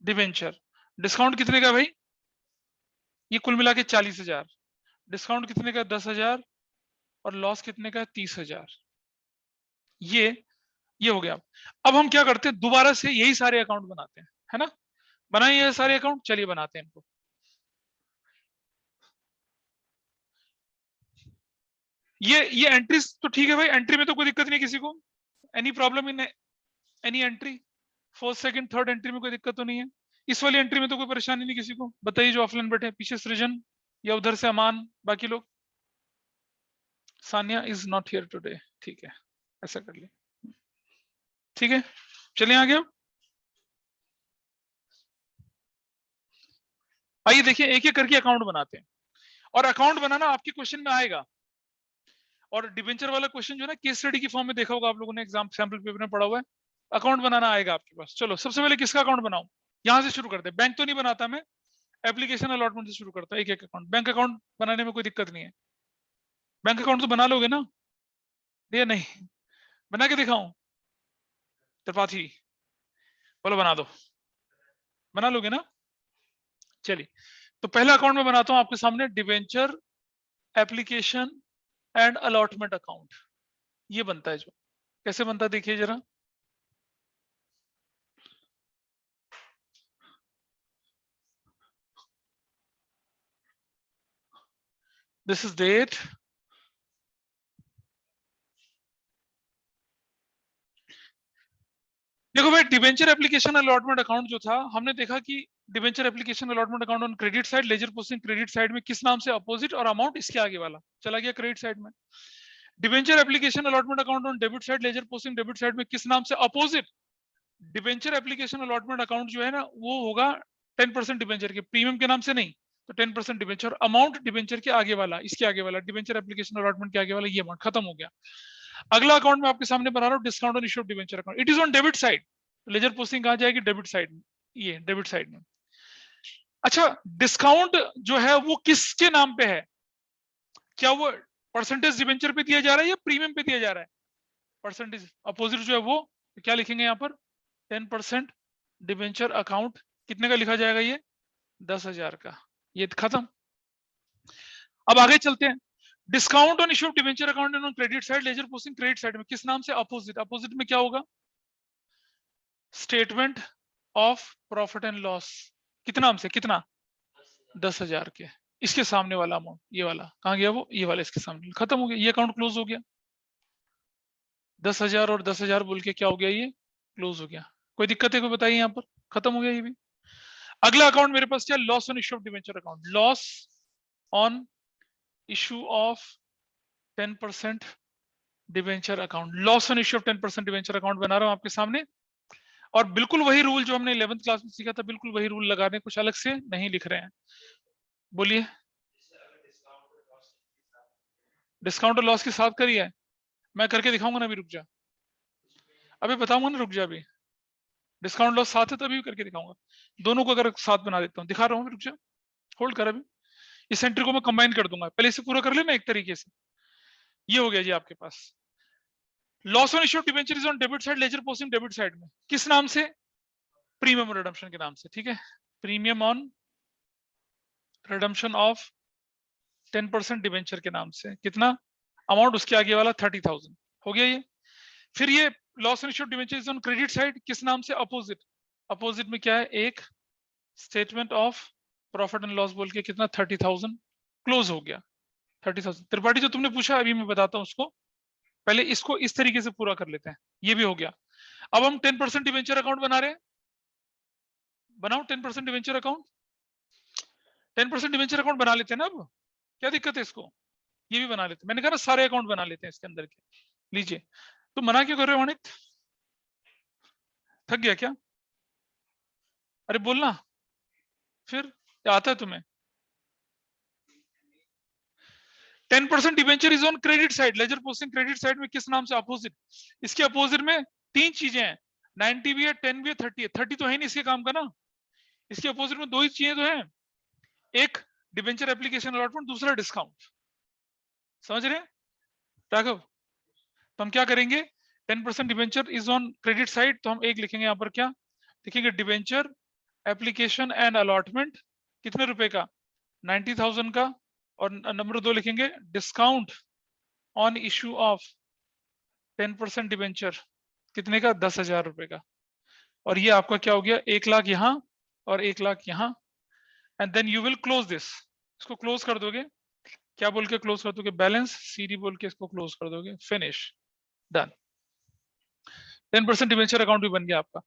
debenture. Discount कितने का भाई? ये कुल मिला के 40,000। डिस्काउंट कितने का? 10,000। और लॉस कितने का? 30,000। ये हो गया। अब हम क्या करते हैं? दोबारा से यही सारे अकाउंट बनाते हैं, है ना। बनाइए ये सारे अकाउंट, चलिए बनाते हैं इनको। ये एंट्रीज तो ठीक है भाई, एंट्री में तो कोई दिक्कत नहीं किसी को। Any problem in any entry? First second third entry में कोई दिक्कत तो नहीं है? इस वाली एंट्री में तो कोई परेशानी नहीं किसी को? बताइए जो ऑफलाइन बैठे, पीछे सृजन या उधर से अमान, बाकी लोग। Sania is not here today, ठीक है, ऐसा कर लिया, ठीक है। चलिए आगे। आइए देखिए, एक एक करके अकाउंट बनाते हैं। और अकाउंट बनाना आपके क्वेश्चन में आएगा। और डिवेंचर वाला क्वेश्चन जो है ना, केस स्टडी की फॉर्म में देखा होगा आप लोगों ने, एग्जाम सैंपल पेपर में पढ़ा हुआ है। अकाउंट बनाना आएगा आपके पास। चलो सबसे पहले किसका अकाउंट बनाऊं? यहां से शुरू करते हैं। बैंक तो नहीं बनाता मैं, एप्लीकेशन अलॉटमेंट से शुरू करता हूं। एक एक अकाउंट, बैंक अकाउंट बनाने में कोई दिक्कत नहीं है। बैंक अकाउंट तो बना लोगे ना? ये नहीं बना के दिखाऊं? त्रिपाठी बोलो, बना दो। बना लोगे ना? चलिए, तो पहला अकाउंट में बनाता हूं आपके सामने, debenture application and allotment account. ये बनता है जो, कैसे बनता है देखिए जरा। दिस इज डेट, देखो भाई, डिवेंचर एप्लीकेशन अलॉटमेंट अकाउंट जो था, हमने देखा कि debenture application allotment account on credit side, ledger posting credit side में किस नाम से? अपोजिट, और अमाउंट इसके आगे वाला चला गया क्रेडिट साइड में। Debenture application allotment account on debit side, ledger posting debit side में किस नाम से? Opposite. Debenture application allotment account जो है ना, वो होगा 10% डिवेंचर के, प्रीमियम के नाम से नहीं, तो 10% डिवेंचर। अमाउंट डिवेंचर के आगे वाला, इसके आगे वाला, डिवेंचर एप्लीकेशन अलॉटमेंट के आगे वाला, ये अमाउंट खत्म हो गया। अगला अकाउंट में आपके सामने बना रहा हूं, discount on issue of debenture account. It is on debit side, ledger posting कहां जाएगी? डेबिट साइड में, ये डेबिट साइड में। अच्छा, डिस्काउंट जो है वो किसके नाम पे है? क्या वो परसेंटेज डिवेंचर पे दिया जा रहा है या प्रीमियम पे दिया जा रहा है? परसेंटेज। अपोजिट जो है वो, तो क्या लिखेंगे यहाँ पर? 10% डिबेंचर अकाउंट कितने का लिखा जाएगा? ये 10,000 का। ये खत्म। अब आगे चलते हैं। Discount on issue of debenture account on credit side, ledger posting credit side में किस नाम से? अपोजिट। अपोजिट में क्या होगा? Statement of profit and loss. कितना नाम से? कितना? 10,000 के। इसके सामने वाला अमाउंट, ये वाला कहाँ गया? वो ये वाला इसके सामने। खत्म हो गया, ये अकाउंट क्लोज हो गया। 10,000 और 10,000 बोल के क्या हो गया? ये क्लोज हो गया। कोई दिक्कत है? कोई बताइए यहाँ पर। खत्म हो गया ये भी। अगला अकाउंट मेरे पास क्या? Loss on issue of debenture account. Loss on issue of 10% debenture account. Loss on issue of 10% debenture account बना रहा हूं आपके सामने, और बिल्कुल वही रूल जो हमने 11th क्लास में सीखा था, बिल्कुल वही रूल लगा रहे हैं, कुछ अलग से नहीं लिख रहे हैं। बोलिए। डिस्काउंट और लॉस के साथ करिए। मैं करके दिखाऊंगा ना, अभी रुक जा। अभी बताऊंगा ना, रुक जा। अभी डिस्काउंट लॉस साथ है, तभी करके दिखाऊंगा। दोनों को अगर साथ बना देता हूँ, दिखा रहा हूँ, रुक जा, होल्ड कर। अभी इस एंट्री को मैं कंबाइन कर दूंगा, पहले इसे पूरा कर लेना एक तरीके से। ये हो गया जी आपके पास। Loss on issue debenture is on debit side, ledger posting debit side में किस नाम से? प्रीमियम रिडम्पशन के नाम से। ठीक है, premium on redemption of 10% debenture के नाम से। कितना अमाउंट? उसके आगे वाला 30,000 हो गया ये। फिर ये loss on issue debenture is on credit side किस नाम से? अपोजिट। अपोजिट में क्या है? एक statement of profit and loss बोल के कितना? 30,000 क्लोज हो गया। 30,000। त्रिपाठी जो तुमने पूछा अभी मैं बताता हूँ उसको, पहले इसको इस तरीके से पूरा कर लेते हैं। ये भी हो गया। अब हम 10% डिबेंचर अकाउंट बना रहे हैं। बनाओ 10% डिबेंचर अकाउंट। 10% डिबेंचर अकाउंट बना लेते हैं ना। अब क्या दिक्कत है इसको? ये भी बना लेते हैं। मैंने कहा ना सारे अकाउंट बना लेते हैं इसके अंदर के। लीजिए। तुम मना क्यों कर रहे हो अनित? थक गया क्या? अरे बोलना फिर, क्या आता है तुम्हें? 10% debenture is on credit side, ledger posting credit side में किस नाम से? अपोजिट। इसके अपोजिट में तीन चीजें हैं, 90 भी है, 10 भी है, 30 है। 30 तो है नहीं इसके काम का ना। इसके अपोजिट में दो ही चीजें तो है, एक डिबेंचर एप्लीकेशन अलॉटमेंट, दूसरा डिस्काउंट। समझ रहे हैं राघव? तो हम क्या करेंगे? 10% debenture is on credit side, तो हम एक लिखेंगे यहाँ पर, क्या लिखेंगे? डिबेंचर एप्लीकेशन एंड अलॉटमेंट कितने रुपए का? 90,000 का। और नंबर 2 लिखेंगे discount on issue of 10% debenture कितने का? 10,000 रुपए का। और ये आपका क्या हो गया? 1 लाख यहाँ और 1 लाख यहाँ। And then you will close this. इसको क्लोज कर दोगे। क्या बोल के क्लोज कर दोगे? बैलेंस सीडी बोल के इसको क्लोज कर दोगे। Finish, done. 10% डिबेंचर अकाउंट भी बन गया आपका।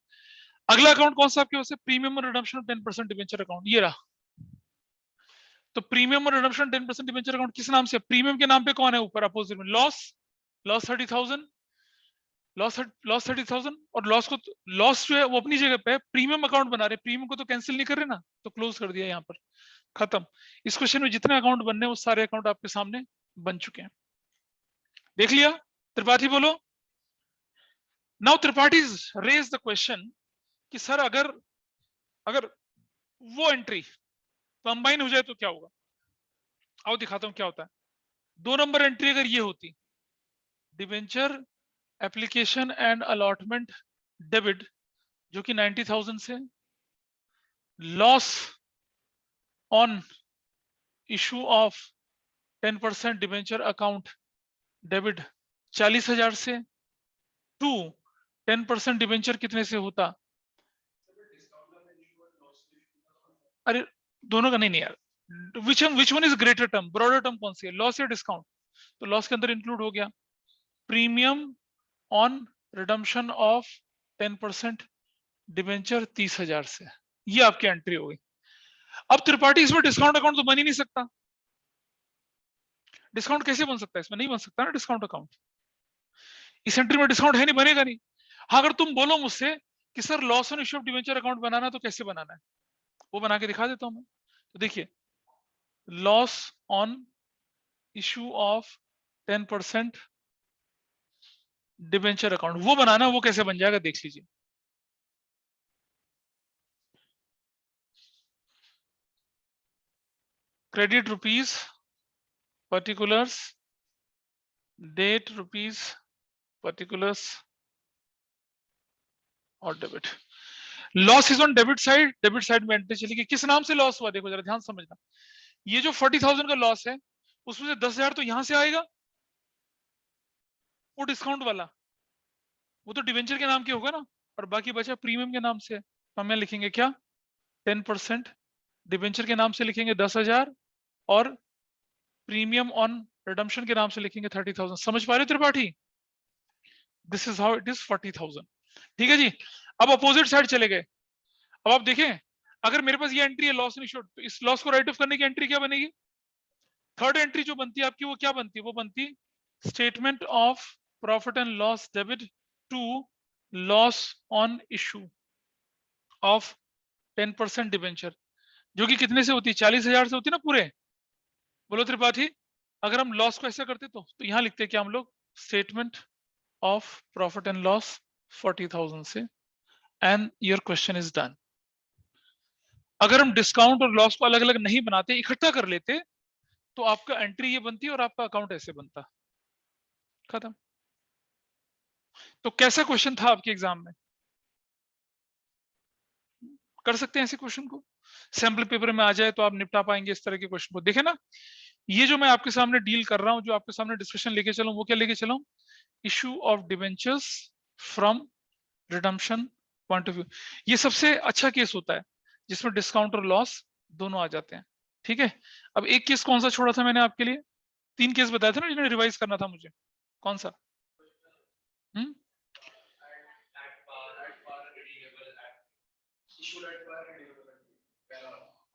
अगला अकाउंट कौन सा आपके पास? प्रीमियम और रिडम्पशन ऑफ 10% डिबेंचर अकाउंट। ये रहा। तो प्रीमियम और रिडम्पशन 10% डिबेंचर अकाउंट किस नाम से? प्रीमियम के नाम पे कौन है ऊपर अपोजिट में? लॉस। लॉस 30,000। लॉस 30,000। और लॉस को, लॉस जो है वो अपनी जगह पे है। प्रीमियम अकाउंट बना रहे, प्रीमियम को तो कैंसिल नहीं कर रहे ना, तो क्लोज कर दिया यहाँ पर। खत्म। इस क्वेश्चन में जितने अकाउंट बनने हैं वो सारे अकाउंट आपके सामने बन चुके हैं। देख लिया? त्रिपाठी बोलो। Now Tripathi raise the question कि सर अगर अगर वो एंट्री कंबाइन हो जाए तो क्या होगा? आओ दिखाता हूं क्या होता है। 2 नंबर एंट्री अगर ये होती, debenture application and allotment debit, जो कि 90,000 से, loss on issue of 10% debenture account debit 40,000 से, टू 10% डिबेंचर कितने से होता? अरे दोनों का नहीं यार, which one is greater term, broader term कौन सी है? लॉस या डिस्काउंट? तो लॉस के अंदर इंक्लूड हो गया premium on redemption of 10% debenture 30,000 से। ये आपकी एंट्री हो गई। अब त्रिपाठी इसमें डिस्काउंट अकाउंट तो बन ही नहीं सकता। डिस्काउंट कैसे बन सकता है? इसमें नहीं बन सकता ना डिस्काउंट अकाउंट। इस एंट्री में डिस्काउंट है नहीं, बनेगा नहीं। हाँ, अगर तुम बोलो मुझसे कि sir loss on issue of debenture account बनाना, तो कैसे बनाना है वो बना के दिखा देता हूं मैं। तो देखिए, loss on issue of 10% debenture account वो बनाना, वो कैसे बन जाएगा देख लीजिए। Credit rupees particulars, date rupees particulars और debit. Loss is on debit side में एंट्री चलेगी। किस नाम से लॉस हुआ देखो जरा ध्यान समझना। ये जो 40,000 का लॉस है उसमें से 10,000 तो यहां से आएगा, वो डिस्काउंट वाला, वो तो डिवेंचर के नाम के होगा ना, और बाकी बचा प्रीमियम के नाम से। तो हमें लिखेंगे क्या 10%, डिवेंचर के नाम से लिखेंगे 10,000 और प्रीमियम ऑन रिडम्पशन के नाम से लिखेंगे 30,000। समझ पा रहे हो Tripathi? This is how it is 40,000। ठीक है जी। अब अपोजिट साइड चले गए। अब आप देखें अगर मेरे पास ये एंट्री है लॉस इन इश्यूड, तो इस लॉस को राइट ऑफ करने की एंट्री क्या बनेगी? थर्ड एंट्री जो बनती है आपकी वो क्या बनती है? वो बनती statement of profit and loss debit to loss on issue of 10% debenture, जो कि कितने से होती है? 40,000 से होती है ना पूरे। बोलो त्रिपाठी, अगर हम लॉस को ऐसा करते तो यहां लिखते क्या हम लोग? Statement of profit and loss 40,000 से, and your question is done. अगर हम डिस्काउंट और लॉस को अलग अलग नहीं बनाते, इकट्ठा कर लेते, तो आपका एंट्री ये बनती और आपका अकाउंट ऐसे बनता। खत्म। तो कैसा क्वेश्चन था आपके एग्जाम में? कर सकते हैं ऐसे क्वेश्चन को? सैम्पल पेपर में आ जाए तो आप निपटा पाएंगे इस तरह के क्वेश्चन को। देखे ना, ये जो मैं आपके सामने डील कर रहा हूं, जो आपके सामने डिस्कशन लेके चलूं, वो क्या लेके चलूं? Issue of debentures from redemption point of view. ये सबसे अच्छा केस होता है जिसमें डिस्काउंट और लॉस दोनों आ जाते हैं। ठीक है। अब एक केस कौन सा छोड़ा था मैंने आपके लिए? 3 केस बताया था ना जिन्हें रिवाइज करना था मुझे। कौन सा?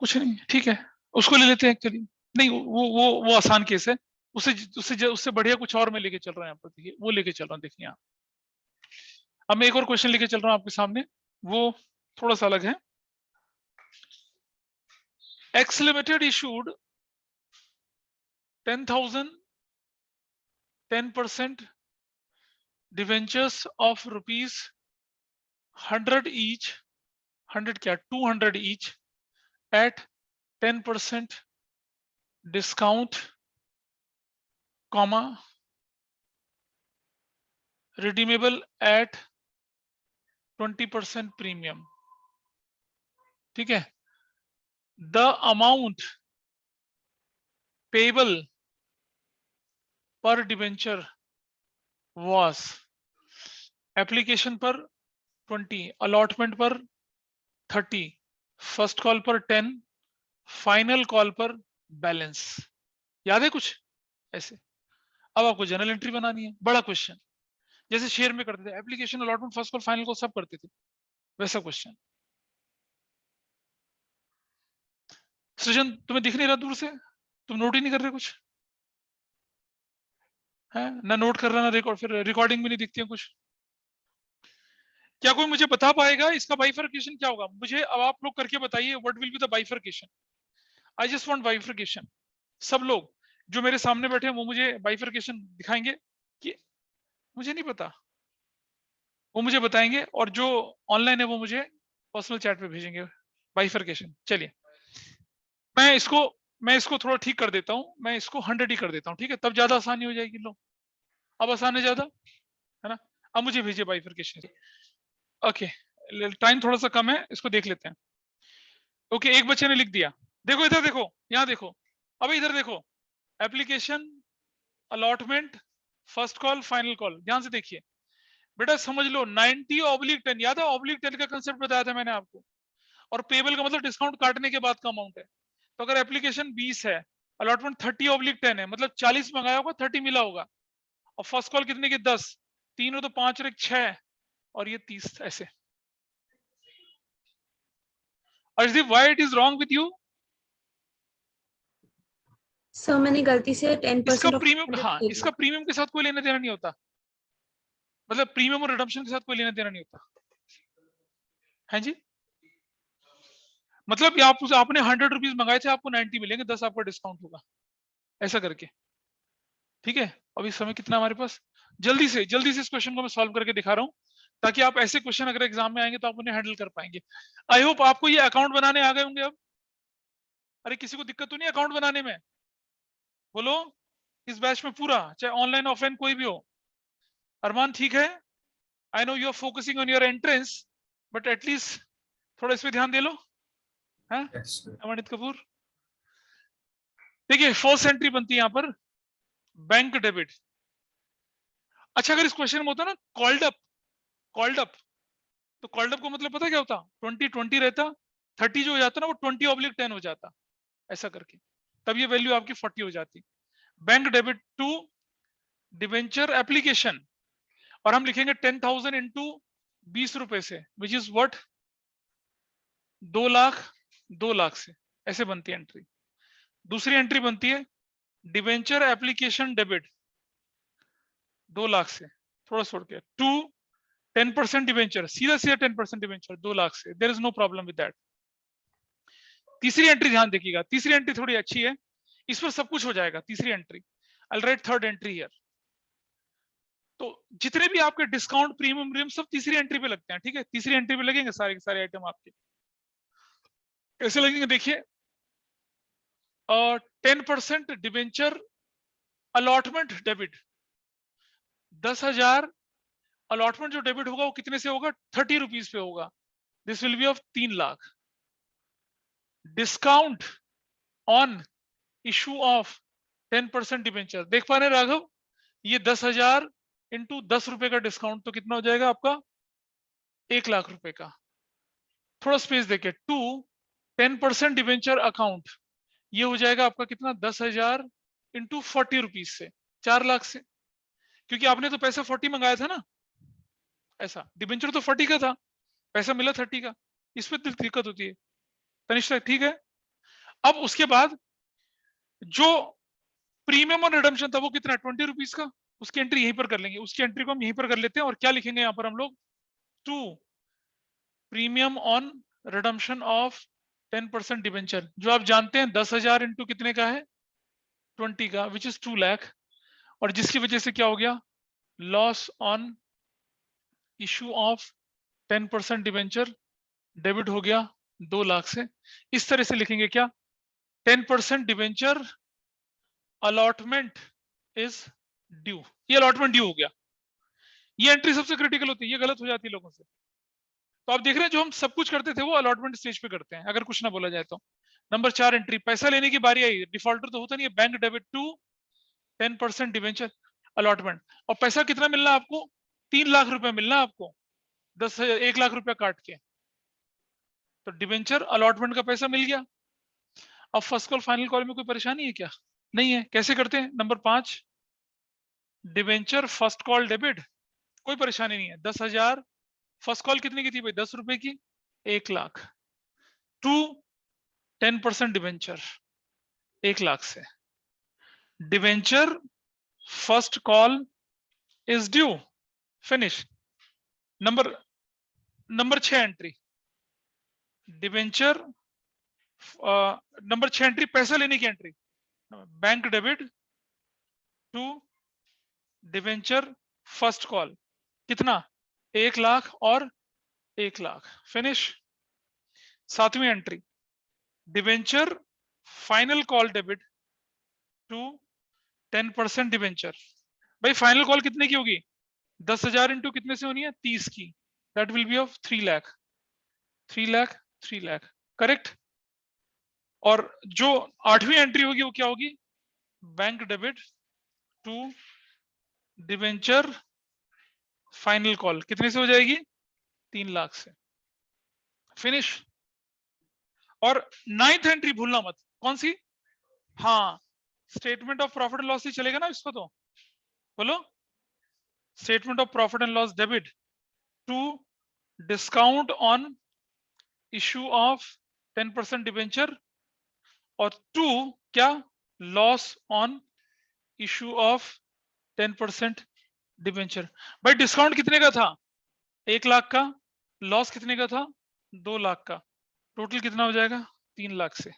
कुछ नहीं, ठीक है, उसको ले लेते हैं। चलिए, नहीं वो आसान केस है। उससे उससे उससे बढ़िया कुछ और मैं लेके चल रहा हूँ यहाँ पर। देखिए वो लेके चल रहा हूँ, देखिए यहाँ। अब मैं एक और क्वेश्चन लेके चल रहा हूँ आपके सामने, वो थोड़ा सा अलग है। X limited issued 10,000 10% debentures of ₹100 each, 100 क्या 200 each eight 10% discount, comma redeemable at 20% premium. ठीक है। द अमाउंट पेबल पर डिवेंचर वॉज, एप्लीकेशन पर 20, अलॉटमेंट पर 30, फर्स्ट कॉल पर 10, फाइनल कॉल पर बैलेंस। याद है कुछ ऐसे? अब आपको जनरल एंट्री बनानी है। बड़ा क्वेश्चन, जैसे शेयर में करते थे, application allotment first call final call सब करते थे, वैसा क्वेश्चन। सृजन तुम्हें दिख नहीं रहा दूर से? तुम नोट ही नहीं कर रहे कुछ है ना? नोट कर रहा ना रिकॉर्ड, फिर रिकॉर्डिंग भी नहीं दिखती है कुछ। क्या कोई मुझे बता पाएगा इसका बाइफर्केशन क्या होगा? मुझे अब आप लोग करके बताइए, what will be the bifurcation. I just want bifurcation. सब लोग जो मेरे सामने बैठे हैं वो मुझे बाइफर्केशन दिखाएंगे कि मुझे नहीं पता, वो मुझे बताएंगे, और जो ऑनलाइन है वो मुझे पर्सनल चैट पे भेजेंगे बाइफर्केशन। चलिए, मैं इसको थोड़ा ठीक कर देता हूँ, मैं इसको 100 ही कर देता हूँ। ठीक है, तब ज्यादा आसानी हो जाएगी। लो, अब आसान है ज्यादा, है ना? अब मुझे भेजिए बाइफर्केशन। ओके, टाइम थोड़ा सा कम है, इसको देख लेते हैं। ओके, एक बच्चे ने लिख दिया। देखो इधर देखो, यहाँ देखो, अब इधर देखो, application, allotment, first call, final call. ध्यान से देखिए बेटा, समझ लो 90/10। याद है ऑब्लिक 10 का कंसेप्ट बताया था मैंने आपको? और पेबल का मतलब डिस्काउंट काटने के बाद का अमाउंट है। तो अगर एप्लीकेशन 20 है, अलॉटमेंट 30/10 है, मतलब 40 मंगाया होगा, 30 मिला होगा, और फर्स्ट कॉल कितने की 10, 3 हो तो 5 और 1 6, और ये 30 ऐसे। Arshdeep, why it is wrong with you? Sir मैंने गलती से इसका 10% ऑफ प्रीमियम, 100 हाँ, ले इसका लिया। प्रीमियम के साथ कोई लेना देना नहीं होता। मतलब प्रीमियम और रिडम्पशन के साथ कोई लेना देना नहीं होता है जी। मतलब आपने 100 रुपीज मंगाए थे, आपको 90 मिलेंगे, 10 आपका डिस्काउंट होगा, ऐसा करके। ठीक है। अभी समय कितना हमारे पास? जल्दी से इस क्वेश्चन को मैं सॉल्व करके दिखा रहा हूँ, ताकि आप ऐसे क्वेश्चन अगर एग्जाम में आएंगे तो आप उन्हें हैंडल कर पाएंगे। आई होप आपको ये अकाउंट बनाने आ गए होंगे अब। अरे किसी को दिक्कत तो नहीं अकाउंट बनाने में? बोलो, इस बैच में पूरा, चाहे ऑनलाइन ऑफलाइन कोई भी हो। अरमान ठीक है? I know you are focusing on your entrance, but at least थोड़ा इस पे ध्यान दे लो, है अमनित कपूर। देखिए फर्स्ट एंट्री बनती है यहाँ पर बैंक डेबिट। अच्छा अगर इस क्वेश्चन में होता ना कॉल्ड अप, तो कॉल्ड अप को मतलब पता क्या होता, 20 रहता, 30 जो हो जाता ना वो 20/10 हो जाता, ऐसा करके, तब ये वैल्यू आपकी 40 हो जाती। Bank debit to debenture application, और हम लिखेंगे 10,000 इंटू 20 रुपए से, विच इज व्हाट 2 लाख से, ऐसे बनती है एंट्री। दूसरी एंट्री बनती है डिवेंचर एप्लीकेशन डेबिट 2 लाख से, थोड़ा छोड़ के, टू 10% डिवेंचर, सीधा 10% डिवेंचर 2 लाख से, there is no problem with that. तीसरी एंट्री ध्यान देखिएगा, तीसरी एंट्री थोड़ी अच्छी है, इस पर सब कुछ हो जाएगा। तीसरी entry, I will write third entry here. तो जितने भी आपके डिस्काउंट प्रीमियम सब तीसरी एंट्री पे लगते हैं, ठीक है, तीसरी एंट्री पे लगेंगे सारे के सारे आइटम आपके। कैसे लगेंगे देखिए, 10% डिवेंचर अलॉटमेंट डेबिट, 10,000 अलॉटमेंट जो डेबिट होगा वो कितने से होगा, 30 रुपीज पे होगा, this will be of 3 lakh. Discount on issue of 10% debenture, देख पा रहे राघव, ये 10,000 इंटू 10 रुपए का डिस्काउंट, तो कितना हो जाएगा आपका 1 लाख रुपए का। थोड़ा स्पेस देके, टू 10% डिवेंचर अकाउंट, ये हो जाएगा आपका कितना 10,000 इंटू 40 रुपीज से, 4 लाख से, क्योंकि आपने तो पैसा 40 मंगाया था ना, ऐसा डिवेंचर तो 40 का था, पैसा मिला 30 का, इस पर दिक्कत होती है तनिष्ठा, ठीक है। अब उसके बाद जो प्रीमियम और रिडम्पशन था वो कितना 20 रुपीज का, उसकी एंट्री यहीं पर कर लेंगे, उसकी एंट्री को हम यहीं पर कर लेते हैं, और क्या लिखेंगे यहाँ पर हम लोग, to premium on redemption of 10% debenture, जो आप जानते हैं 10,000 इंटू कितने का है 20 का, विच इज 2 लाख, और जिसकी वजह से क्या हो गया, loss on issue of 10% debenture debit हो गया 2 लाख से। इस तरह से लिखेंगे क्या, 10% डिवेंचर अलॉटमेंट इज ड्यू, ये अलॉटमेंट ड्यू हो गया। ये एंट्री सबसे क्रिटिकल होती है, ये गलत हो जाती है लोगों से। तो आप देख रहे हैं जो हम सब कुछ करते थे वो अलॉटमेंट स्टेज पे करते हैं, अगर कुछ ना बोला जाए तो। नंबर 4 एंट्री, पैसा लेने की बारी आई, डिफॉल्टर तो होता नहीं है, bank debit to 10% debenture allotment, और पैसा कितना मिलना आपको, 3 लाख रुपए मिलना आपको, 1 लाख रुपया काट के, तो डिवेंचर अलॉटमेंट का पैसा मिल गया। अब फर्स्ट कॉल फाइनल कॉल में कोई परेशानी है क्या, नहीं है, कैसे करते हैं, number 5 debenture first call debit, कोई परेशानी नहीं है, 10,000 फर्स्ट कॉल कितने की थी भाई, 10 रुपए की, 1 लाख, टू 10% डिवेंचर 1 लाख से, debenture first call is due, finish. Number 6 entry, debenture number 6 entry पैसा लेने की entry, bank debit to debenture first call, कितना 1 लाख और 1 लाख, फिनिश। 7वीं entry, debenture final call debit to 10% debenture, भाई फाइनल कॉल कितने की होगी, 10,000 इंटू कितने से होनी है 30 की, that will be of 3 lakh, 3 lakh 3 lakh, correct. और जो 8वीं एंट्री होगी वो क्या होगी, bank debit to debenture final call, कितने से हो जाएगी 3 लाख से, फिनिश। और 9th एंट्री भूलना मत, कौन सी, हाँ statement of profit and loss से चलेगा ना इसको, तो बोलो, statement of profit and loss debit to discount on issue of 10% debenture, और टू क्या, loss on issue of 10% debenture. भाई डिस्काउंट कितने का था 1 लाख का, लॉस कितने का था 2 लाख का, टोटल कितना हो जाएगा 3 लाख से।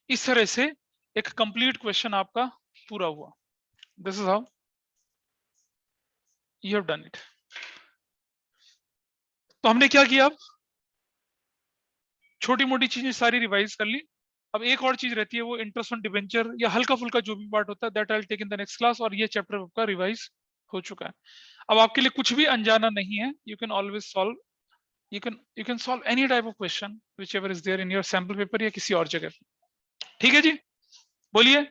इस तरह से एक कंप्लीट क्वेश्चन आपका पूरा हुआ। This is how you have done it. तो हमने क्या किया, अब छोटी मोटी चीजें सारी रिवाइज कर ली। अब एक और चीज रहती है, वो इंटरेस्ट ऑन डिवेंचर या हल्का फुल्का जो भी पार्ट होता है, that I will take in the next class, और ये चैप्टर आपका रिवाइज हो चुका है। अब आपके लिए कुछ भी अनजाना नहीं है, you can always solve you can solve any type of question whichever is there in your sample paper या किसी और जगह। ठीक है जी, बोलिए।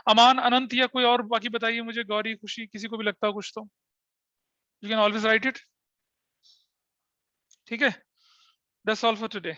अमान, अनंत या कोई और बाकी बताइए मुझे, गौरी, खुशी, किसी को भी लगता हो कुछ तो you can always write it। ठीक है, that's all for today।